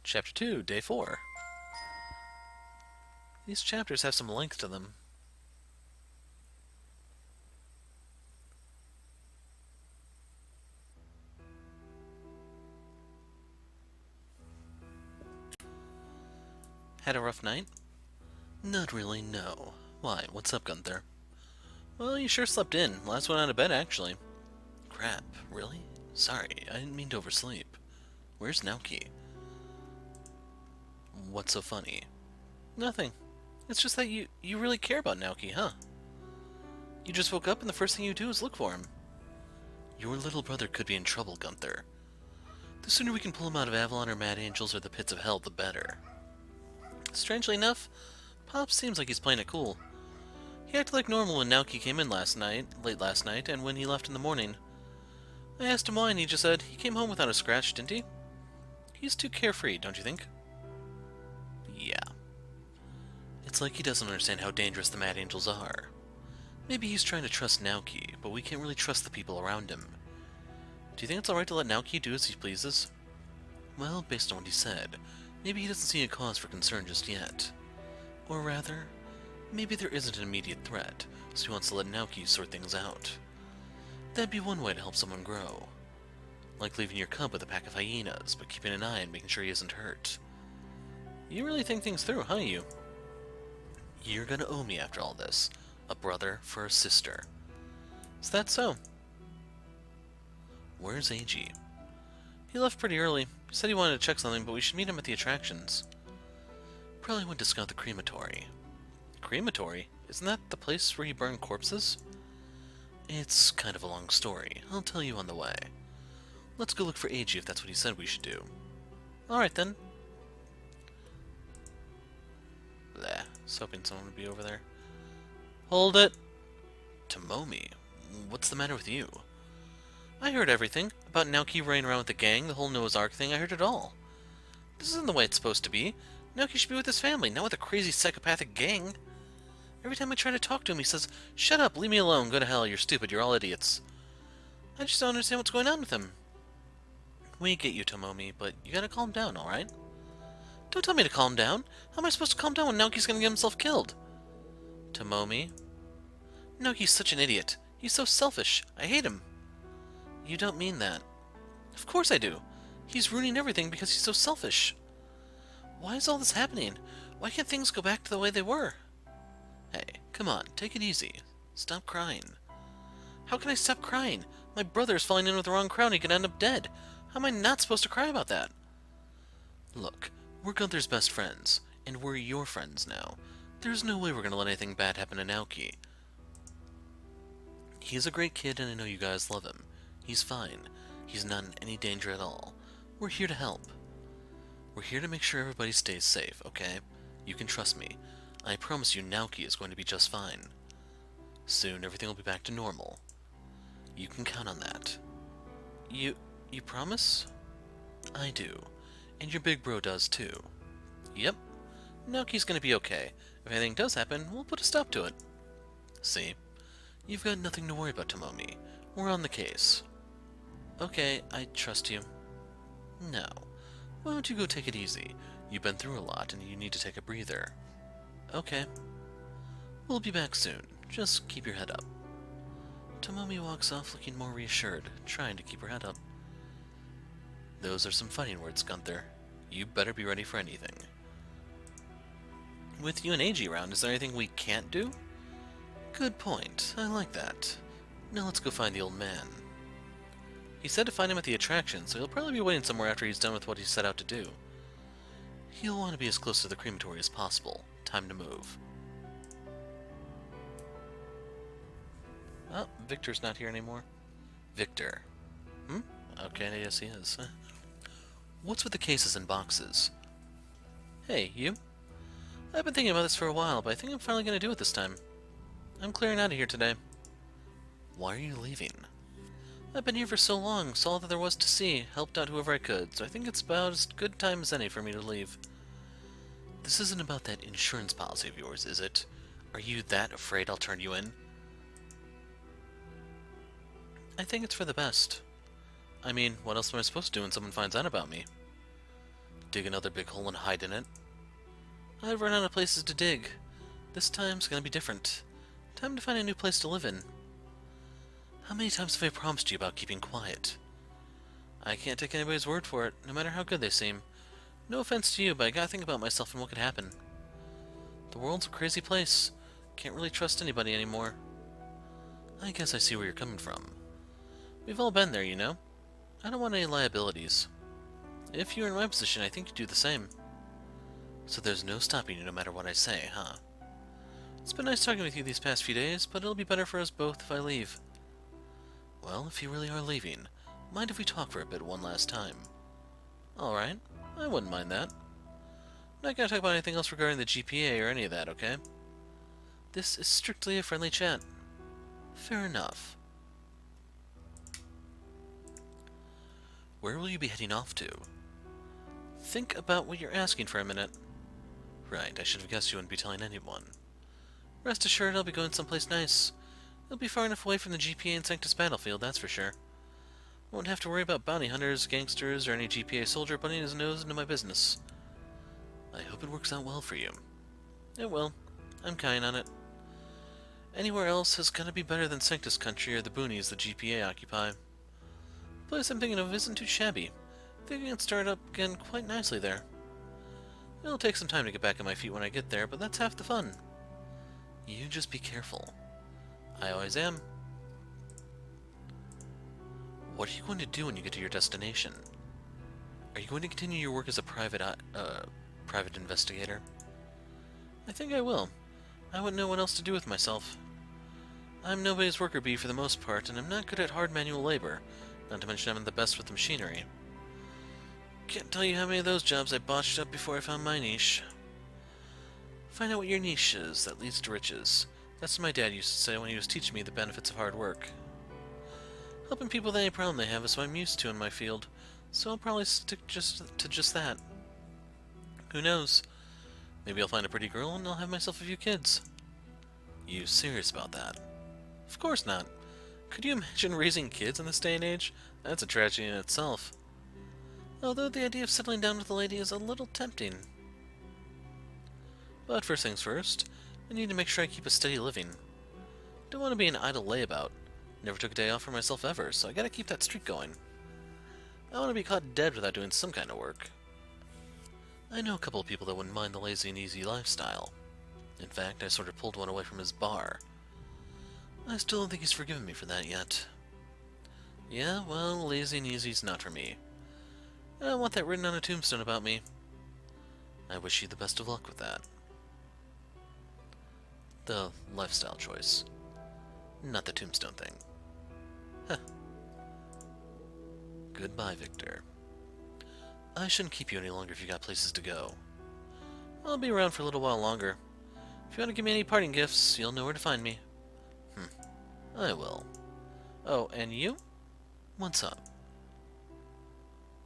Chapter 2, Day 4. These chapters have some length to them. Had a rough night? Not really, no. Why, what's up, Gunther? Well, you sure slept in. Last one out of bed, actually. Crap, really? Sorry, I didn't mean to oversleep. Where's Naoki? What's so funny? Nothing. It's just that you really care about Naoki, huh? You just woke up and the first thing you do is look for him. Your little brother could be in trouble, Gunther. The sooner we can pull him out of Avalon or Mad Angels or the pits of hell, the better. Strangely enough, Pop seems like he's playing it cool. He acted like normal when Naoki came in late last night, and when he left in the morning. I asked him why, and he just said he came home without a scratch, didn't he? He's too carefree, don't you think? Yeah. It's like he doesn't understand how dangerous the Mad Angels are. Maybe he's trying to trust Naoki, but we can't really trust the people around him. Do you think it's alright to let Naoki do as he pleases? Well, based on what he said, maybe he doesn't see a cause for concern just yet. Or rather, maybe there isn't an immediate threat, so he wants to let Naoki sort things out. That'd be one way to help someone grow. Like leaving your cub with a pack of hyenas, but keeping an eye and making sure he isn't hurt. You really think things through, huh, you? You're gonna owe me after all this. A brother for a sister. Is that so? Where's Eiji? He left pretty early. He said he wanted to check something, but we should meet him at the attractions. Probably went to scout the crematory. Crematory? Isn't that the place where you burn corpses? It's kind of a long story. I'll tell you on the way. Let's go look for Eiji if that's what he said we should do. Alright then. Bleh. I was hoping someone would be over there. Hold it! Tomomi, what's the matter with you? I heard everything. About Naoki running around with the gang, the whole Noah's Ark thing, I heard it all. This isn't the way it's supposed to be. Naoki should be with his family, not with a crazy psychopathic gang. Every time I try to talk to him, he says, "Shut up, leave me alone, go to hell, you're stupid, you're all idiots." I just don't understand what's going on with him. We get you, Tomomi, but you gotta calm down, alright? Don't tell me to calm down. How am I supposed to calm down when Naoki's gonna get himself killed? Tomomi? Naoki's such an idiot. He's so selfish. I hate him. You don't mean that. Of course I do. He's ruining everything because he's so selfish. Why is all this happening? Why can't things go back to the way they were? Hey, come on, take it easy. Stop crying. How can I stop crying? My brother's falling in with the wrong crowd and he could end up dead. How am I not supposed to cry about that? Look, we're Gunther's best friends, and we're your friends now. There's no way we're gonna let anything bad happen to Naoki. He's a great kid and I know you guys love him. He's fine. He's not in any danger at all. We're here to help. We're here to make sure everybody stays safe, okay? You can trust me. I promise you Naoki is going to be just fine. Soon everything will be back to normal. You can count on that. You promise? I do. And your big bro does too. Yep. Naoki's gonna be okay. If anything does happen, we'll put a stop to it. See? You've got nothing to worry about, Tomomi. We're on the case. Okay, I trust you. Now, why don't you go take it easy? You've been through a lot and you need to take a breather. Okay. We'll be back soon. Just keep your head up. Tomomi walks off looking more reassured, trying to keep her head up. Those are some fighting words, Gunther. You better be ready for anything. With you and Eiji around, is there anything we can't do? Good point. I like that. Now let's go find the old man. He said to find him at the attraction, so he'll probably be waiting somewhere after he's done with what he set out to do. He'll want to be as close to the crematory as possible. Time to move. Oh, Victor's not here anymore. Victor. Okay, yes he is. What's with the cases and boxes? Hey, you? I've been thinking about this for a while, but I think I'm finally going to do it this time. I'm clearing out of here today. Why are you leaving? I've been here for so long, saw all that there was to see, helped out whoever I could, so I think it's about as good time as any for me to leave. This isn't about that insurance policy of yours, is it? Are you that afraid I'll turn you in? I think it's for the best. I mean, what else am I supposed to do when someone finds out about me? dig another big hole and hide in it. I've run out of places to dig. This time's gonna be different. Time to find a new place to live in. How many times have I promised you about keeping quiet? I can't take anybody's word for it, no matter how good they seem. No offense to you, but I gotta think about myself and what could happen. The world's a crazy place. Can't really trust anybody anymore. I guess I see where you're coming from. We've all been there, you know. I don't want any liabilities. If you were in my position, I think you'd do the same. So there's no stopping you no matter what I say, huh? It's been nice talking with you these past few days, but it'll be better for us both if I leave. Well, if you really are leaving, mind if we talk for a bit one last time? Alright, I wouldn't mind that. I'm not gonna talk about anything else regarding the GPA or any of that, okay? This is strictly a friendly chat. Fair enough. Where will you be heading off to? Think about what you're asking for a minute. Right, I should have guessed you wouldn't be telling anyone. Rest assured I'll be going someplace nice. It'll be far enough away from the GPA and Sanctus battlefield, that's for sure. Won't have to worry about bounty hunters, gangsters, or any GPA soldier putting his nose into my business. I hope it works out well for you. It will. I'm counting on it. Anywhere else has gotta be better than Sanctus country or the boonies the GPA occupy. The place I'm thinking of isn't too shabby. I think I can start up again quite nicely there. It'll take some time to get back on my feet when I get there, but that's half the fun. You just be careful. I always am. What are you going to do when you get to your destination? Are you going to continue your work as a private investigator? I think I will. I wouldn't know what else to do with myself. I'm nobody's worker bee for the most part, and I'm not good at hard manual labor, not to mention I'm the best with machinery. Can't tell you how many of those jobs I botched up before I found my niche. Find out what your niche is, that leads to riches. That's what my dad used to say when he was teaching me the benefits of hard work. Helping people with any problem they have is what I'm used to in my field, so I'll probably stick to just that. Who knows? Maybe I'll find a pretty girl and I'll have myself a few kids. You serious about that? Of course not. Could you imagine raising kids in this day and age? That's a tragedy in itself. Although the idea of settling down with a lady is a little tempting. But first things first, I need to make sure I keep a steady living. Don't want to be an idle layabout. Never took a day off for myself ever, so I gotta keep that streak going. I want to be caught dead without doing some kind of work. I know a couple of people that wouldn't mind the lazy and easy lifestyle. In fact, I sort of pulled one away from his bar. I still don't think he's forgiven me for that yet. Yeah, well, lazy and easy's not for me. I don't want that written on a tombstone about me. I wish you the best of luck with that. The lifestyle choice. Not the tombstone thing. Huh. Goodbye, Victor. I shouldn't keep you any longer if you got places to go. I'll be around for a little while longer. If you want to give me any parting gifts, you'll know where to find me. I will. Oh, and you? What's up?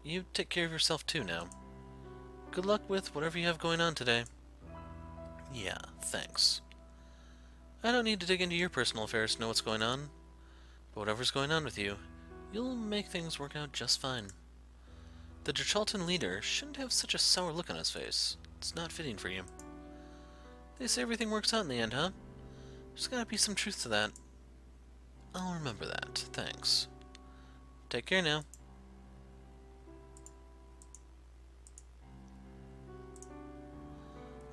You take care of yourself too now. Good luck with whatever you have going on today. Yeah, thanks. I don't need to dig into your personal affairs to know what's going on, but whatever's going on with you, you'll make things work out just fine. The Derchalton leader shouldn't have such a sour look on his face. It's not fitting for you. They say everything works out in the end, huh? There's gotta be some truth to that. I'll remember that. Thanks. Take care now.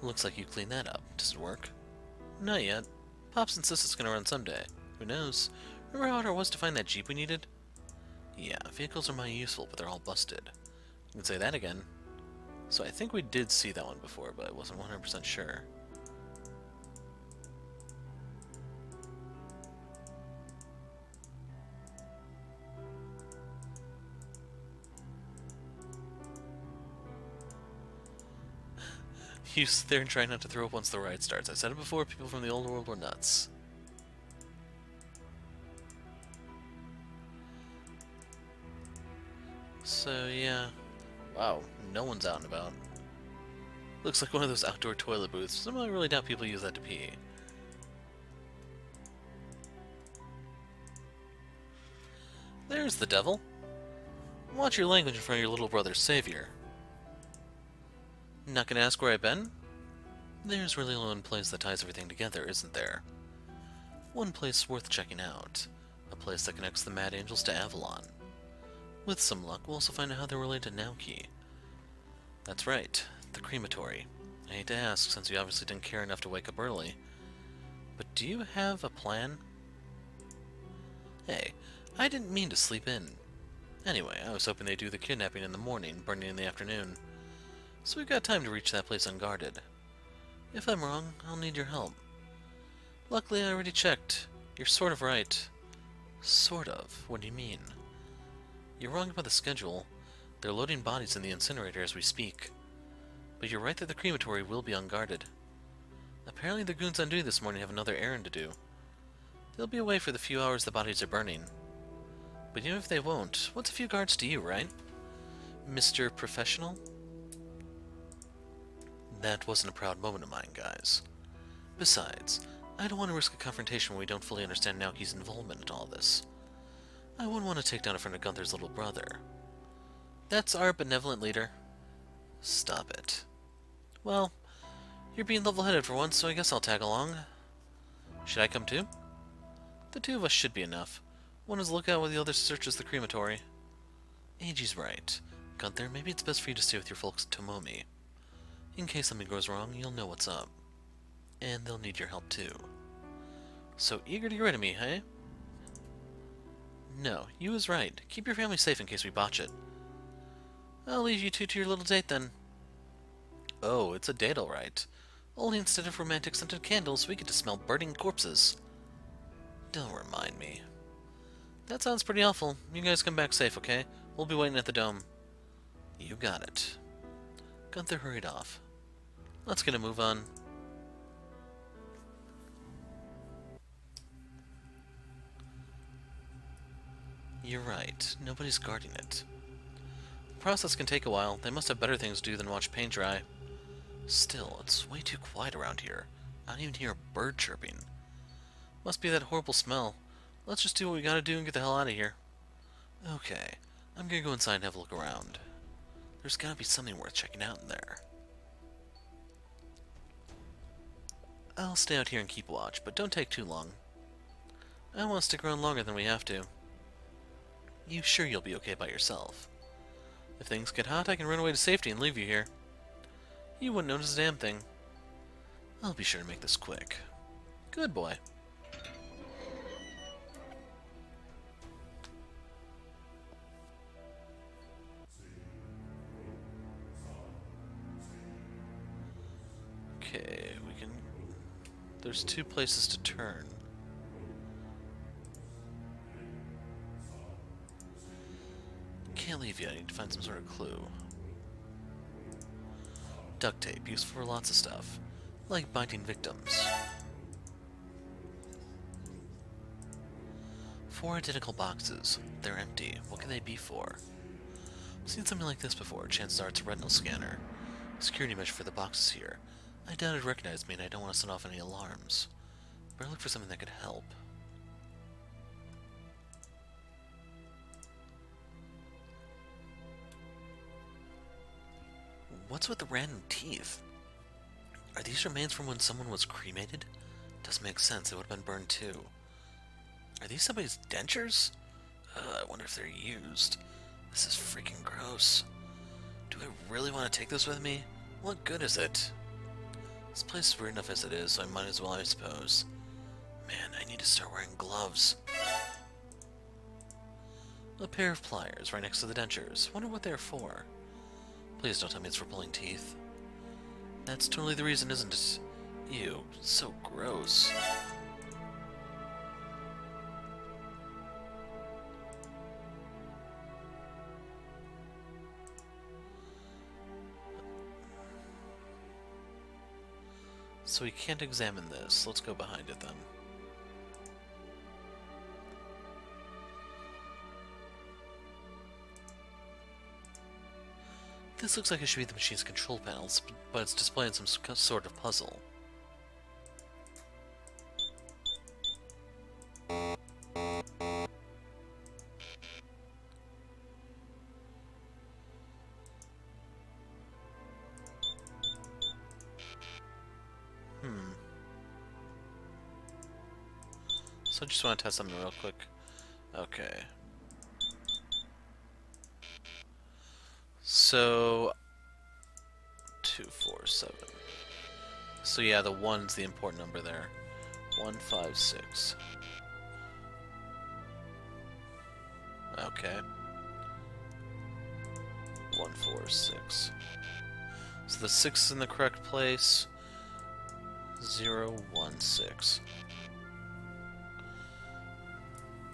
Looks like you cleaned that up. Does it work? Not yet. Pops insists it's gonna run someday. Who knows? Remember how hard it was to find that Jeep we needed? Yeah, vehicles are mighty useful, but they're all busted. You can say that again. So I think we did see that one before, but I wasn't 100% sure. You sit there and try not to throw up once the ride starts. I said it before, people from the old world were nuts. So, yeah. Wow, no one's out and about. Looks like one of those outdoor toilet booths. I don't really doubt people use that to pee. There's the devil. Watch your language in front of your little brother's savior. Not gonna ask where I've been? There's really only one place that ties everything together, isn't there? One place worth checking out. A place that connects the Mad Angels to Avalon. With some luck, we'll also find out how they're related to Nauki. That's right, the crematory. I hate to ask, since you obviously didn't care enough to wake up early. But do you have a plan? Hey, I didn't mean to sleep in. Anyway, I was hoping they'd do the kidnapping in the morning, burning in the afternoon. So we've got time to reach that place unguarded. If I'm wrong, I'll need your help. Luckily, I already checked. You're sort of right. Sort of? What do you mean? You're wrong about the schedule. They're loading bodies in the incinerator as we speak. But you're right that the crematory will be unguarded. Apparently the goons on duty this morning have another errand to do. They'll be away for the few hours the bodies are burning. But even if they won't, what's a few guards to you, right? Mr. Professional? That wasn't a proud moment of mine, guys. Besides, I don't want to risk a confrontation when we don't fully understand Naoki's involvement in all this. I wouldn't want to take down a friend of Gunther's little brother. That's our benevolent leader. Stop it. Well, you're being level-headed for once, so I guess I'll tag along. Should I come too? The two of us should be enough. One is look out while the other searches the crematory. Eiji's right. Gunther, maybe it's best for you to stay with your folks at Tomomi. In case something goes wrong, you'll know what's up. And they'll need your help too. So eager to get rid of me, hey? No, you was right. Keep your family safe in case we botch it. I'll leave you two to your little date then. Oh, it's a date alright. Only instead of romantic scented candles, we get to smell burning corpses. Don't remind me. That sounds pretty awful. You guys come back safe, okay? We'll be waiting at the dome. You got it. Gunther hurried off. Let's get a move on. You're right. Nobody's guarding it. The process can take a while. They must have better things to do than watch paint dry. Still, it's way too quiet around here. I don't even hear a bird chirping. Must be that horrible smell. Let's just do what we gotta do and get the hell out of here. Okay, I'm gonna go inside and have a look around. There's gotta be something worth checking out in there. I'll stay out here and keep watch, but don't take too long. I don't want to stick around longer than we have to. You sure you'll be okay by yourself? If things get hot, I can run away to safety and leave you here. You wouldn't notice a damn thing. I'll be sure to make this quick. Good boy. Okay, we can... There's two places to turn. Can't leave yet. I need to find some sort of clue. Duct tape, used for lots of stuff. Like binding victims. 4 identical boxes. They're empty. What can they be for? I've seen something like this before. Chances are it's a retinal scanner. Security measure for the boxes here. I doubt it'd recognize me, and I don't want to set off any alarms. Better look for something that could help. What's with the random teeth? Are these remains from when someone was cremated? Doesn't make sense. They would have been burned too. Are these somebody's dentures? I wonder if they're used. This is freaking gross. Do I really want to take this with me? What good is it? This place is weird enough as it is, so I might as well, I suppose. Man, I need to start wearing gloves. A pair of pliers right next to the dentures. Wonder what they're for. Please don't tell me it's for pulling teeth. That's totally the reason, isn't it? Ew, so gross. So we can't examine this. Let's go behind it then. This looks like it should be the machine's control panels, but it's displaying some sort of puzzle. So I just want to test something real quick. Okay. So 2, 4, 7. So yeah, the 1's the important number there. 1, 5, 6. Okay. 1, 4, 6. So the 6 is in the correct place. 0, 1, 6.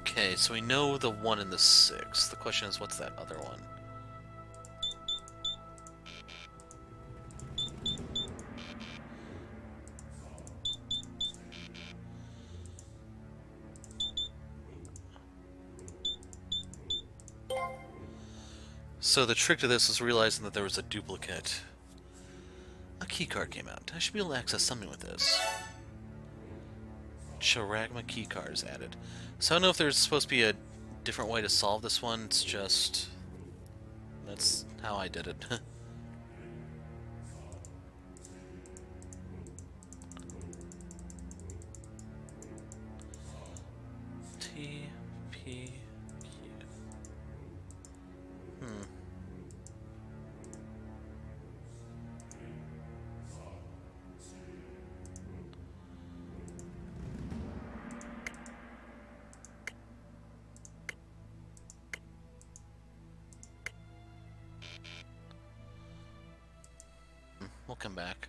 Okay, so we know the 1 and the 6. The question is, what's that other one? So the trick to this is realizing that there was a duplicate. A keycard came out. I should be able to access something with this. Charagma keycard is added. So I don't know if there's supposed to be a different way to solve this one. It's just... that's how I did it. T, P, Q. We'll come back.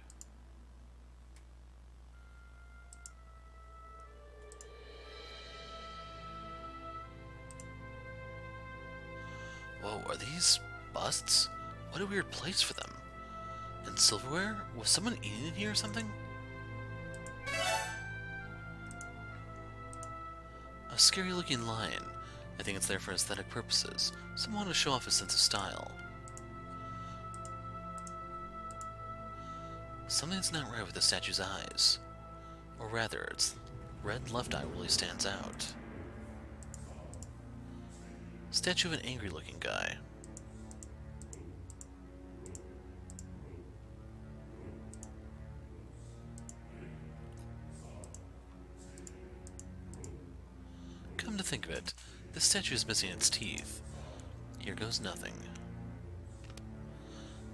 Whoa, are these busts? What a weird place for them. And silverware? Was someone eating in here or something? A scary looking lion. I think it's there for aesthetic purposes. Someone wanted to show off his sense of style. Something's not right with the statue's eyes. Or rather, its red left eye really stands out. Statue of an angry-looking guy. Come to think of it, this statue is missing its teeth. Here goes nothing.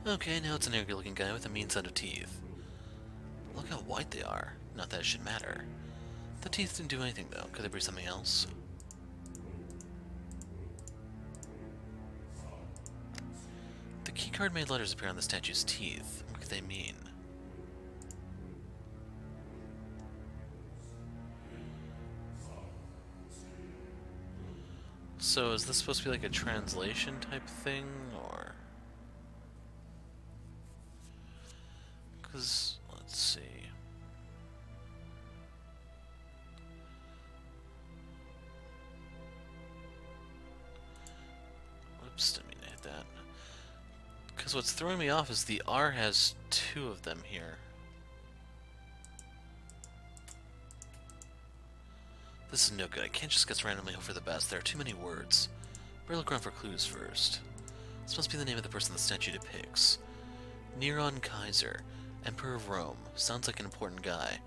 Okay, now it's an angry-looking guy with a mean set of teeth. Look how white they are. Not that it should matter. The teeth didn't do anything, though. Could there be something else? The keycard made letters appear on the statue's teeth. What could they mean? So is this supposed to be like a translation type thing, or... because, let's see. Whoops, didn't mean to hit that. Because what's throwing me off is the R has 2 of them here. This is no good. I can't just guess randomly hope for the best. There are too many words. Better look around for clues first. This must be the name of the person the statue depicts. Nron Qsr, Emperor of Rome. Sounds like an important guy.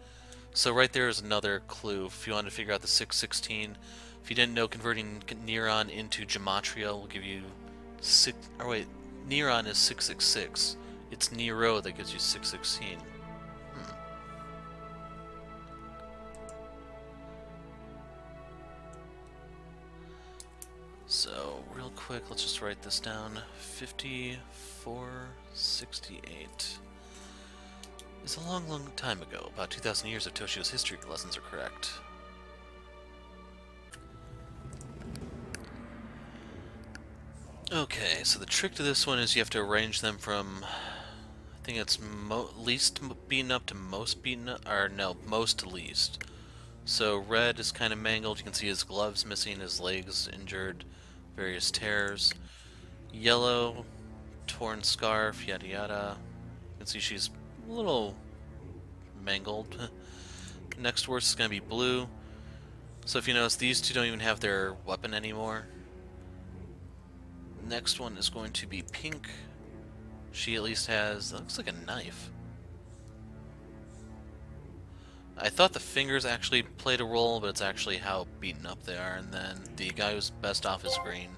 So right there is another clue if you want to figure out the 616. If you didn't know, converting Neron into Gematria will give you 6... or wait, Neron is 666. It's Nero that gives you 616. So, real quick, let's just write this down. 5468. It's a long, long time ago. About 2,000 years of Toshio's history lessons are correct. Okay, so the trick to this one is you have to arrange them from... I think it's least beaten up to most beaten up... or no, most to least. So red is kind of mangled. You can see his gloves missing, his legs injured, various tears. Yellow, torn scarf, yada yada. You can see she's a little mangled. Next worst is going to be blue. So if you notice, these two don't even have their weapon anymore. Next one is going to be pink. She at least has, that looks like a knife. I thought the fingers actually played a role, but it's actually how beaten up they are, and then the guy who's best off is green.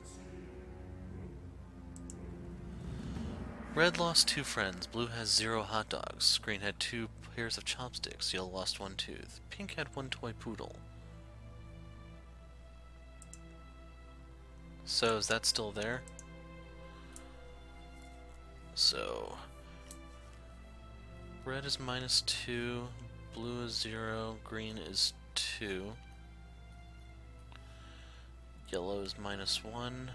Red lost 2 friends, blue has 0 hot dogs, green had 2 pairs of chopsticks, yellow lost 1 tooth, pink had 1 toy poodle. So is that still there? So red is -2, blue is 0, green is 2, yellow is -1,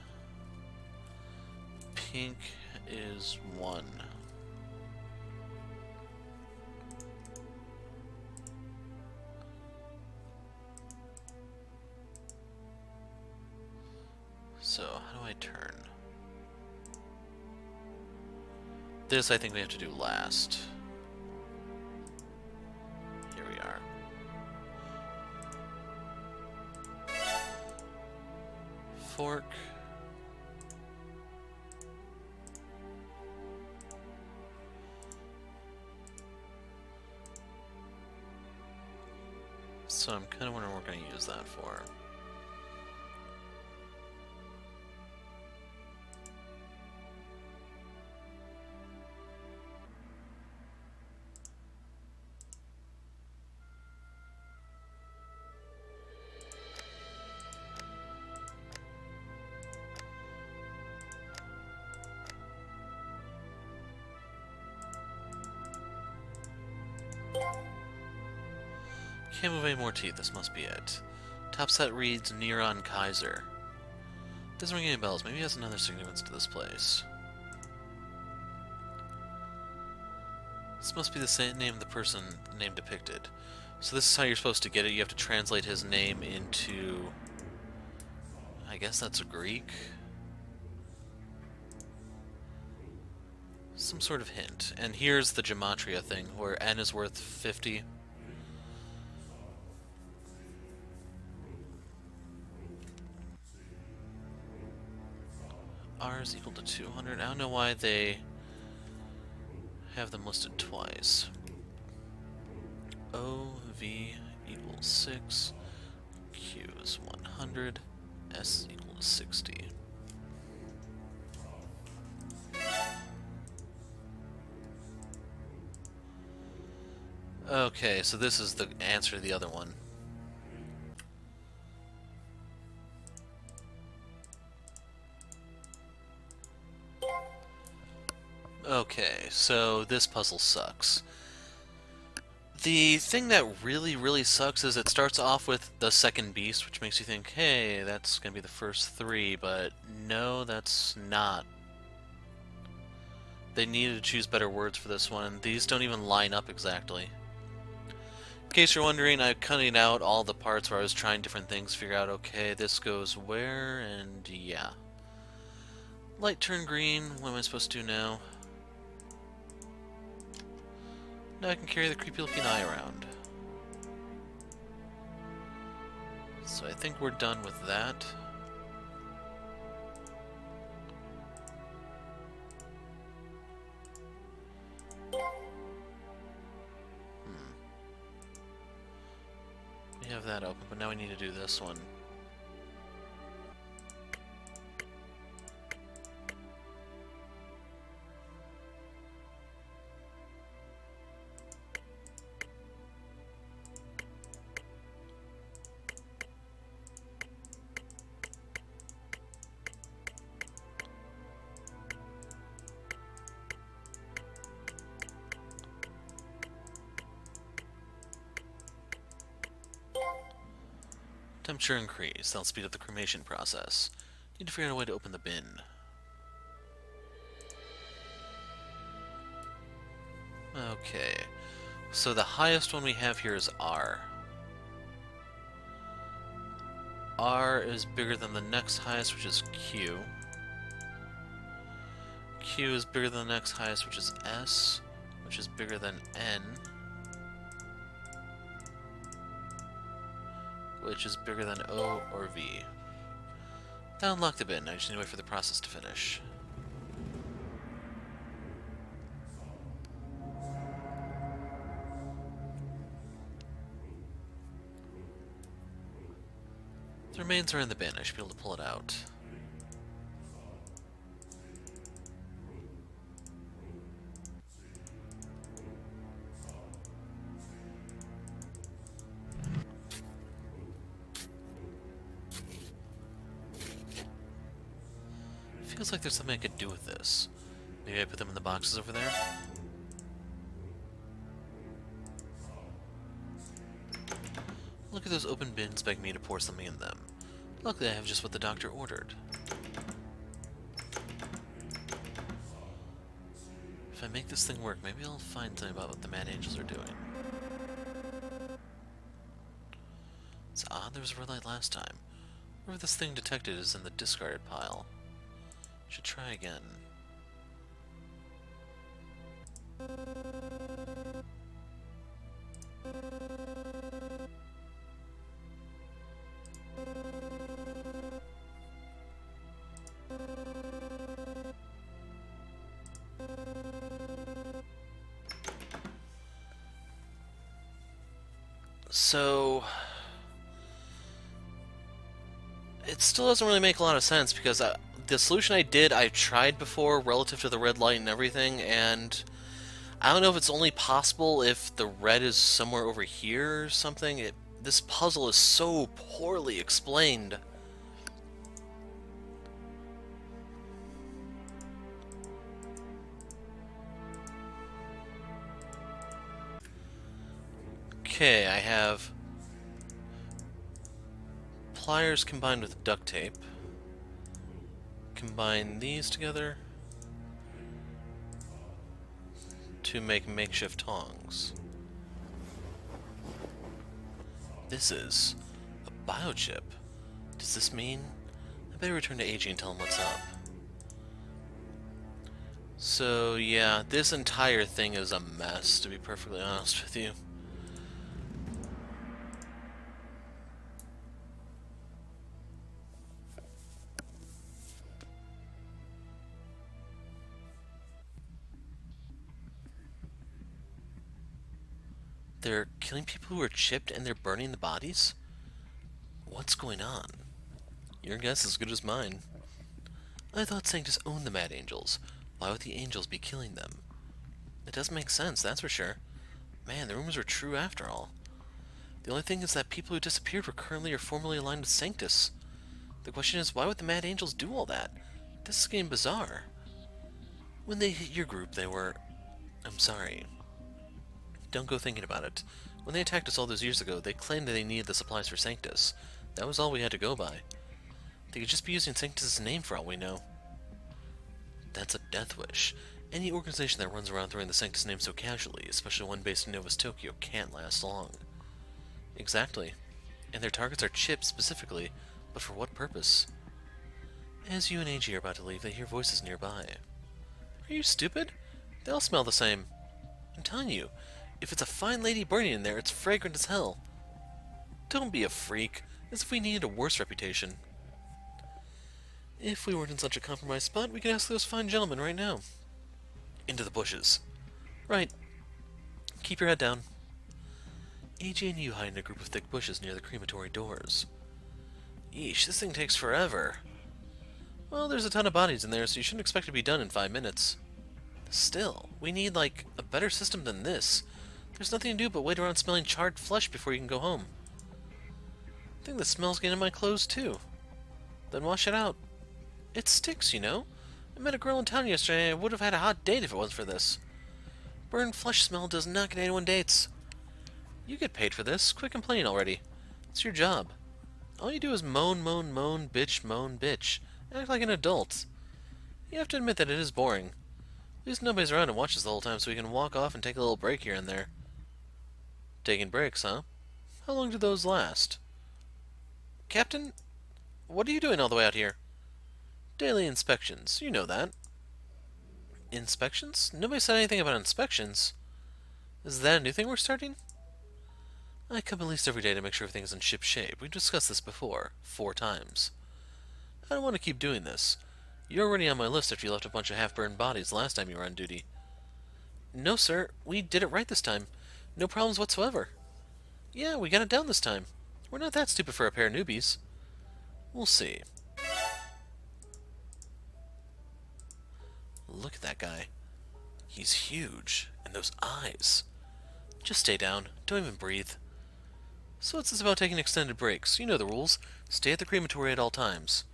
pink is 1. So, how do I turn? This I think we have to do last. Here we are. Fork. So I'm kind of wondering what we're going to use that for. Can't move any more teeth, this must be it. Top set reads Nron Qsr. Doesn't ring any bells, maybe it has another significance to this place. This must be the same name of the person name depicted. So this is how you're supposed to get it, you have to translate his name into... I guess that's a Greek? Some sort of hint. And here's the Gematria thing, where n is worth 50. R is equal to 200. I don't know why they have them listed twice. OV equals 6. Q is 100. S is equal to 60. Okay, so this is the answer to the other one. Okay, so this puzzle sucks. The thing that really sucks is it starts off with the second beast, which makes you think, hey, that's going to be the first 3, but no, that's not. They needed to choose better words for this one. These don't even line up exactly. In case you're wondering, I'm cutting out all the parts where I was trying different things, figure out, okay, this goes where, and yeah. Light turned green, what am I supposed to do now? Now I can carry the creepy looking eye around. So I think we're done with that. We have that open, but now we need to do this one. Temperature increase. That'll speed up the cremation process. Need to figure out a way to open the bin. Okay. So the highest one we have here is R. R is bigger than the next highest, which is Q. Q is bigger than the next highest, which is S, which is bigger than N, which is bigger than O or V. That unlocked the bin. I just need to wait for the process to finish. The remains are in the bin. I should be able to pull it out. Feels like there's something I could do with this. Maybe I put them in the boxes over there? Look at those open bins begging me to pour something in them. Luckily I have just what the doctor ordered. If I make this thing work, maybe I'll find something about what the Mad Angels are doing. It's odd there was a red light last time. Whatever this thing detected is in the discarded pile. Should try again. So it still doesn't really make a lot of sense because the solution I tried before relative to the red light and everything, and I don't know if it's only possible if the red is somewhere over here or something. This puzzle is so poorly explained. Okay, I have pliers combined with duct tape. Combine these together to make makeshift tongs. This is a biochip. Does this mean I better return to AG and tell him what's up? So yeah, this entire thing is a mess, to be perfectly honest with you. They're killing people who are chipped and they're burning the bodies? What's going on? Your guess is as good as mine. I thought Sanctus owned the Mad Angels. Why would the Angels be killing them? It doesn't make sense, that's for sure. Man, the rumors were true after all. The only thing is that people who disappeared were currently or formerly aligned with Sanctus. The question is, why would the Mad Angels do all that? This is getting bizarre. When they hit your group, they were... I'm sorry. Don't go thinking about it. When they attacked us all those years ago, they claimed that they needed the supplies for Sanctus. That was all we had to go by. They could just be using Sanctus' name for all we know. That's a death wish. Any organization that runs around throwing the Sanctus name so casually, especially one based in Nova's Tokyo, can't last long. Exactly. And their targets are chips specifically, but for what purpose? As you and AG are about to leave, they hear voices nearby. Are you stupid? They all smell the same. I'm telling you, if it's a fine lady burning in there, it's fragrant as hell. Don't be a freak, as if we needed a worse reputation. If we weren't in such a compromised spot, we could ask those fine gentlemen right now. Into the bushes. Right. Keep your head down. AJ and you hide in a group of thick bushes near the crematory doors. Yeesh, this thing takes forever. Well, there's a ton of bodies in there, so you shouldn't expect it to be done in 5 minutes. Still, we need, like, a better system than this. There's nothing to do but wait around smelling charred flesh before you can go home. I think the smell's getting in my clothes, too. Then wash it out. It sticks, you know. I met a girl in town yesterday and I would have had a hot date if it wasn't for this. Burned flesh smell does not get anyone dates. You get paid for this. Quit complaining already. It's your job. All you do is moan, moan, moan, bitch. Act like an adult. You have to admit that it is boring. At least nobody's around and watches the whole time, so we can walk off and take a little break here and there. Taking breaks, huh? How long do those last? Captain, what are you doing all the way out here? Daily inspections, you know that. Inspections? Nobody said anything about inspections. Is that a new thing we're starting? I come at least every day to make sure everything's in ship shape. We've discussed this before, 4 times. I don't want to keep doing this. You're already on my list after you left a bunch of half-burned bodies last time you were on duty. No, sir. We did it right this time. No problems whatsoever. Yeah, we got it down this time. We're not that stupid for a pair of newbies. We'll see. Look at that guy. He's huge. And those eyes. Just stay down. Don't even breathe. So what's this about taking extended breaks? You know the rules. Stay at the crematory at all times.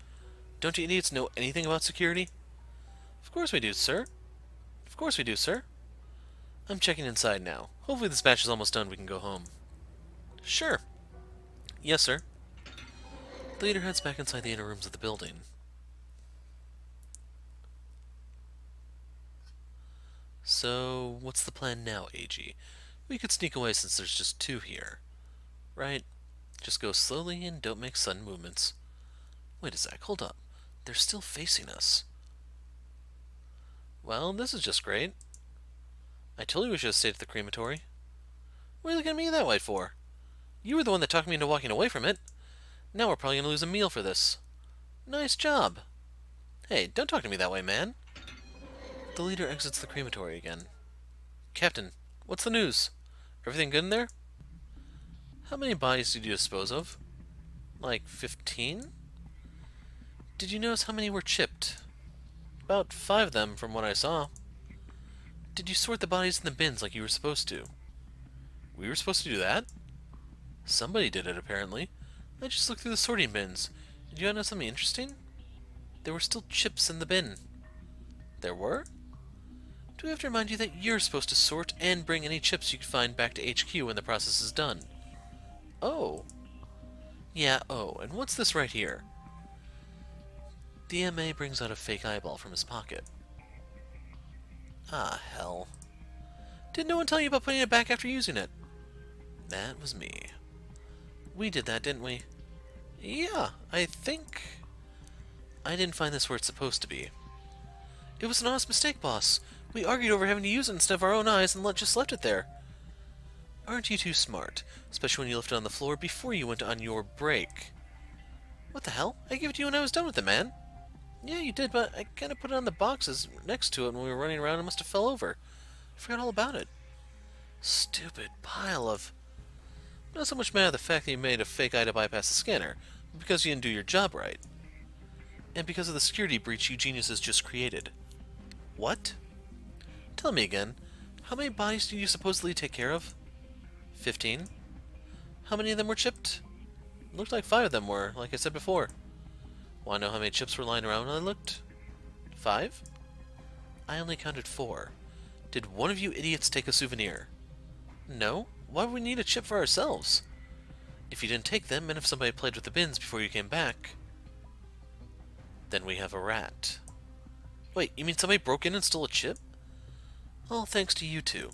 Don't you idiots know anything about security? Of course we do, sir. Of course we do, sir. I'm checking inside now. Hopefully this batch is almost done. We can go home. Sure. Yes, sir. The leader heads back inside the inner rooms of the building. So, what's the plan now, AG? We could sneak away since there's just two here. Right? Just go slowly and don't make sudden movements. Wait a sec, hold up. They're still facing us. Well, this is just great. I told you we should have stayed at the crematory. What are you looking at me that way for? You were the one that talked me into walking away from it. Now we're probably going to lose a meal for this. Nice job. Hey, don't talk to me that way, man. The leader exits the crematory again. Captain, what's the news? Everything good in there? How many bodies did you dispose of? Like 15? Did you notice how many were chipped? About 5 of them from what I saw. Did you sort the bodies in the bins like you were supposed to? We were supposed to do that? Somebody did it, apparently. I just looked through the sorting bins. Did you notice something interesting? There were still chips in the bin. There were? Do we have to remind you that you're supposed to sort and bring any chips you can find back to HQ when the process is done? Oh. Yeah, oh, and what's this right here? The MA brings out a fake eyeball from his pocket. Ah, hell. Did no one tell you about putting it back after using it? That was me. We did that, didn't we? Yeah, I think... I didn't find this where it's supposed to be. It was an honest mistake, boss. We argued over having to use it instead of our own eyes and just left it there. Aren't you too smart? Especially when you left it on the floor before you went on your break. What the hell? I gave it to you when I was done with it, man. Yeah, you did, but I kind of put it on the boxes next to it when we were running around and it must have fell over. I forgot all about it. Stupid pile of... Not so much matter the fact that you made a fake eye to bypass the scanner, but because you didn't do your job right. And because of the security breach you geniuses just created. What? Tell me again, how many bodies did you supposedly take care of? 15. How many of them were chipped? Looked like 5 of them were, like I said before. Want to know how many chips were lying around when I looked? 5? I only counted 4. Did one of you idiots take a souvenir? No? Why would we need a chip for ourselves? If you didn't take them, and if somebody played with the bins before you came back, then we have a rat. Wait, you mean somebody broke in and stole a chip? All thanks to you two.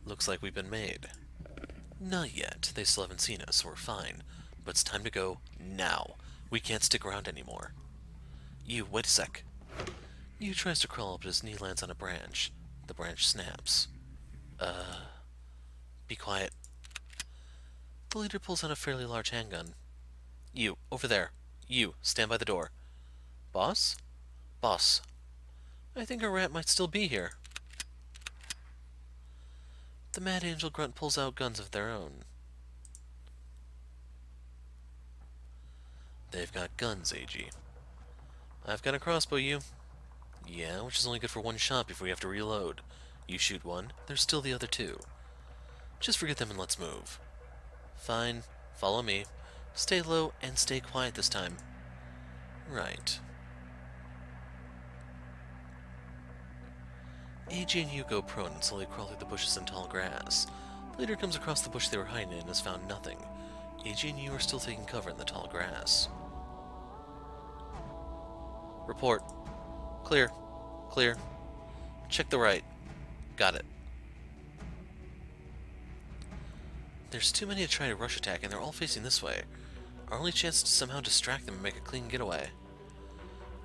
Looks like we've been made. Not yet. They still haven't seen us, so we're fine. But it's time to go now. We can't stick around anymore. You, wait a sec. You tries to crawl up, but his knee lands on a branch. The branch snaps. Be quiet. The leader pulls out a fairly large handgun. You, over there. You, stand by the door. Boss? Boss. I think our rat might still be here. The Mad Angel grunt pulls out guns of their own. They've got guns, AG. I've got a crossbow, you. Yeah, which is only good for one shot before you have to reload. You shoot one, there's still the other 2. Just forget them and let's move. Fine, follow me. Stay low and stay quiet this time. Right. AG and you go prone and slowly crawl through the bushes and tall grass. The leader comes across the bush they were hiding in and has found nothing. AG and you are still taking cover in the tall grass. Report. Clear. Clear. Check the right. Got it. There's too many to try to rush attack, and they're all facing this way. Our only chance is to somehow distract them and make a clean getaway.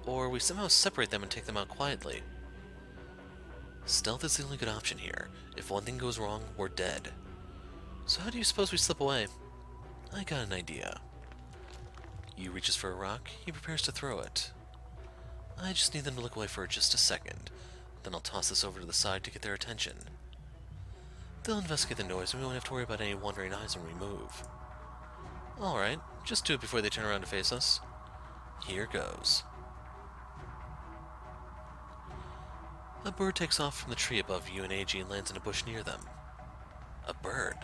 Or we somehow separate them and take them out quietly. Stealth is the only good option here. If one thing goes wrong, we're dead. So how do you suppose we slip away? I got an idea. You reaches for a rock, he prepares to throw it. I just need them to look away for just a second. Then I'll toss this over to the side to get their attention. They'll investigate the noise and we won't have to worry about any wandering eyes when we move. Alright, just do it before they turn around to face us. Here goes. A bird takes off from the tree above you and AG and lands in a bush near them. A bird.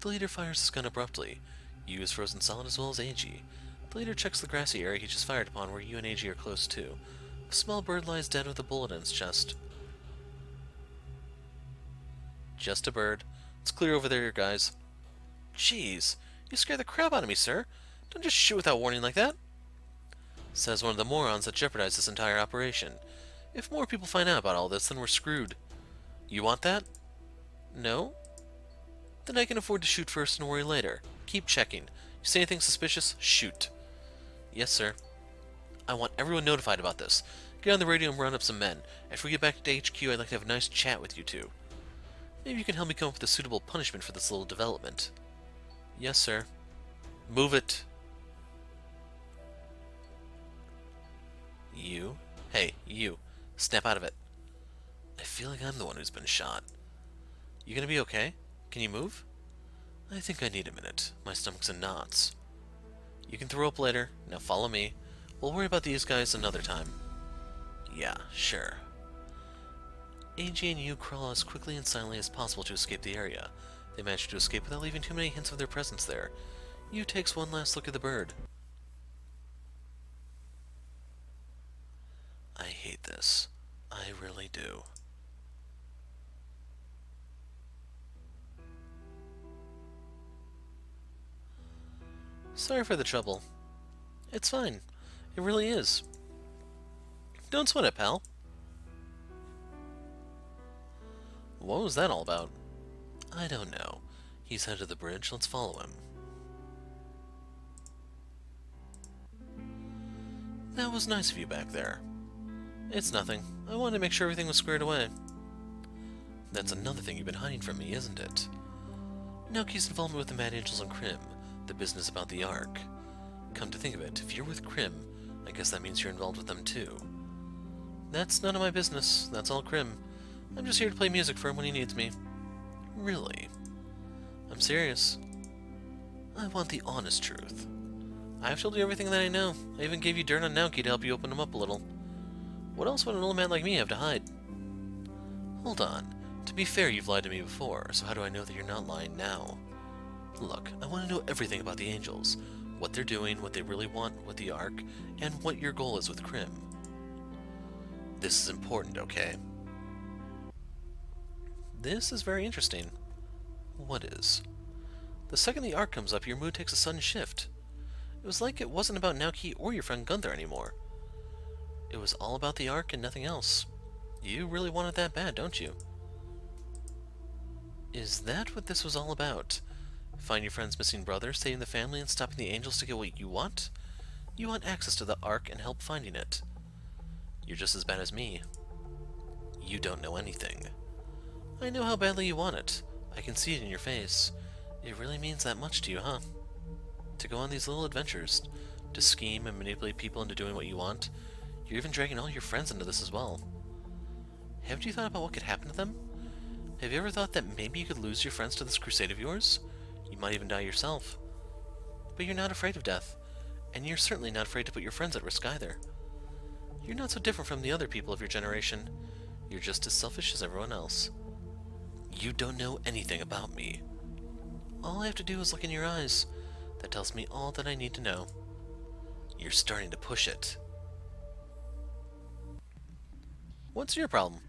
The leader fires his gun abruptly. You is frozen solid as well as AG. The leader checks the grassy area he just fired upon where you and AG are close to. A small bird lies dead with a bullet in its chest. Just a bird. It's clear over there, guys. Jeez, you scared the crap out of me, sir. Don't just shoot without warning like that. Says one of the morons that jeopardized this entire operation. If more people find out about all this, then we're screwed. You want that? No? Then I can afford to shoot first and worry later. Keep checking. You see anything suspicious? Shoot. Yes, sir. I want everyone notified about this. Get on the radio and round up some men. After we get back to HQ, I'd like to have a nice chat with you two. Maybe you can help me come up with a suitable punishment for this little development. Yes, sir. Move it. You? Hey, you. Snap out of it. I feel like I'm the one who's been shot. You gonna be okay? Can you move? I think I need a minute. My stomach's in knots. You can throw up later. Now follow me. We'll worry about these guys another time. Yeah, sure. AJ and you crawl as quickly and silently as possible to escape the area. They manage to escape without leaving too many hints of their presence there. You takes one last look at the bird. I hate this. I really do. Sorry for the trouble. It's fine. It really is. Don't sweat it, pal. What was that all about? I don't know. He's headed to the bridge. Let's follow him. That was nice of you back there. It's nothing. I wanted to make sure everything was squared away. That's another thing you've been hiding from me, isn't it? Naoki's involvement with the Mad Angels and Crim, the business about the Ark. Come to think of it, if you're with Crim, I guess that means you're involved with them too. That's none of my business. That's all Crim. I'm just here to play music for him when he needs me. Really? I'm serious. I want the honest truth. I've told you everything that I know. I even gave you dirt on Naoki to help you open him up a little. What else would an old man like me have to hide? Hold on. To be fair, you've lied to me before, so how do I know that you're not lying now? Look, I want to know everything about the Angels. What they're doing, what they really want with the Ark, and what your goal is with Crim. This is important, okay? This is very interesting. What is? The second the Ark comes up, your mood takes a sudden shift. It was like it wasn't about Naoki or your friend Gunther anymore. It was all about the Ark and nothing else. You really want it that bad, don't you? Is that what this was all about? Find your friend's missing brother, saving the family, and stopping the Angels to get what you want? You want access to the Ark and help finding it. You're just as bad as me. You don't know anything. I know how badly you want it. I can see it in your face. It really means that much to you, huh? To go on these little adventures, to scheme and manipulate people into doing what you want. You're even dragging all your friends into this as well. Haven't you thought about what could happen to them? Have you ever thought that maybe you could lose your friends to this crusade of yours? You might even die yourself. But you're not afraid of death, and you're certainly not afraid to put your friends at risk either. You're not so different from the other people of your generation. You're just as selfish as everyone else. You don't know anything about me. All I have to do is look in your eyes. That tells me all that I need to know. You're starting to push it. What's your problem?